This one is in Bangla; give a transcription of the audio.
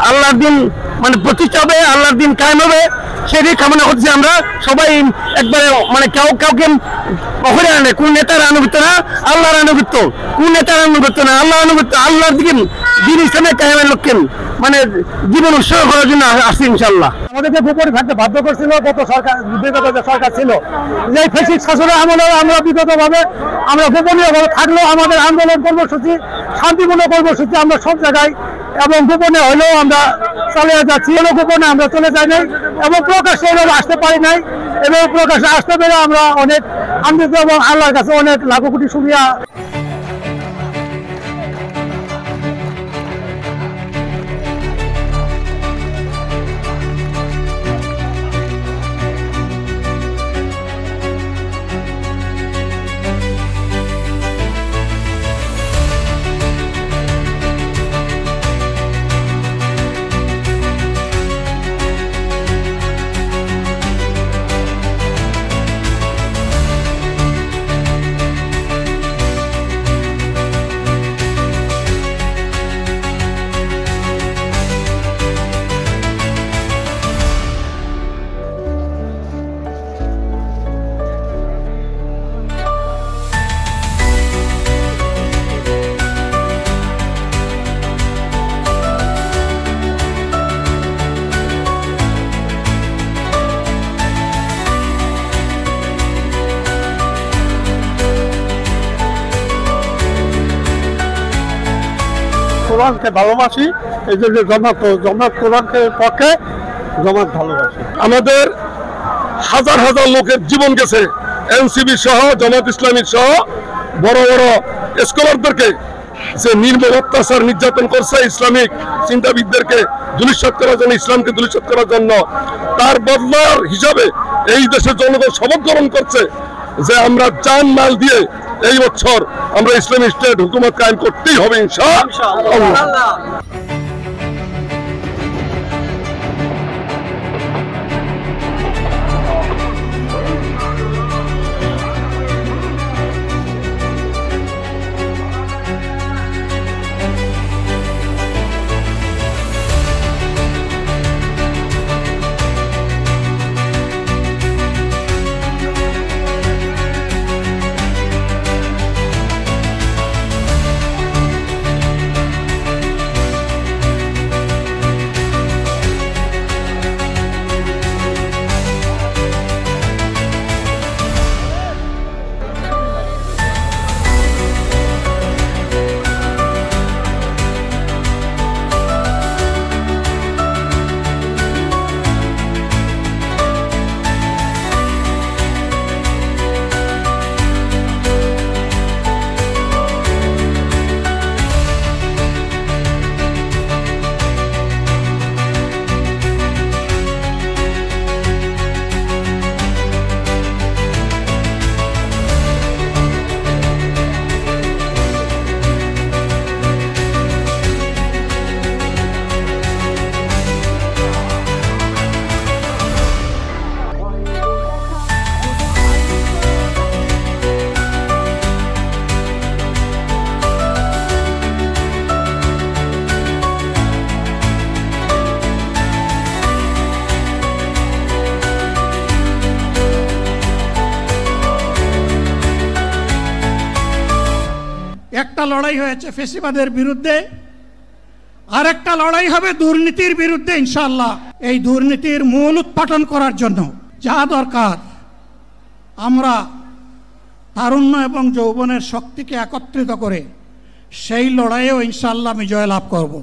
আল্লাহর দিন মানে প্রতিষ্ঠা হবে, আল্লাহর দিন কায়েম হবে, সেটাই কামনা করছি আমরা সবাই। একবারে মানে কাউকে কখনই আনে, কোন নেতার আনুগত্য না, আল্লাহর আনুগত্য, কোন নেতার আনুগত্য না, আল্লাহর আনুগত্য, আল্লাহর দিন দিন ইসলামের কায়েমের লক্ষ্যে মানে জীবন উৎসর্গ করার জন্য আসছি ইনশাল্লাহ। আমাদেরকে গোপনে থাকতে বাধ্য করছিল গত সরকার, বিগত যে সরকার ছিল, যে ফ্যাসিস্ট শাসনের আমলে আমরা বিগতভাবে আমরা গোপনীয়ভাবে থাকলেও আমাদের আন্দোলন কর্মসূচি, শান্তিপূর্ণ কর্মসূচি আমরা সব জায়গায় এবং গোপনে হলেও আমরা চালিয়ে যাচ্ছি। গোপনে আমরা চলে যাই নাই এবং প্রকাশ্যে এভাবে আসতে পারি নাই, এবং প্রকাশ্যে আসতে পেরে আমরা অনেক আনন্দিত এবং আল্লাহর কাছে অনেক লাখো কোটি শুকরিয়া। কোরআনকে ভালোবাসি, এই জন্য জমাত কোরআনের পক্ষে, জমাত ভালোবাসি। আমাদের হাজার হাজার লোকের জীবন গেছে, এনসিবি সহ, জামাত ইসলামী সহ বড় বড় স্কলারদেরকে যে নির্মম অত্যাচার নির্যাতন করছে ইসলামিক চিন্তাবিদদেরকে ধূলিসাৎ করার জন্য, ইসলামকে ধূলিসাৎ করার জন্য, তার বদলার হিসাবে এই দেশের জনগণ শপথ গ্রহণ করছে যে আমরা জান মাল দিয়ে এই বছর আমরা ইসলামিক স্টেট হুকুমত কায়েম করতেই হবে ইনশাআল্লাহ। একটা লড়াই হয়েছে ফেসিবাদের বিরুদ্ধে, আর একটা লড়াই হবে দুর্নীতির বিরুদ্ধে ইনশাআল্লাহ। এই দুর্নীতির মূল উৎপাটন করার জন্য যা দরকার, আমরা তারুণ্য এবং যৌবনের শক্তিকে একত্রিত করে সেই লড়াইয়েও ইনশাআল্লাহ আমি জয়লাভ করব।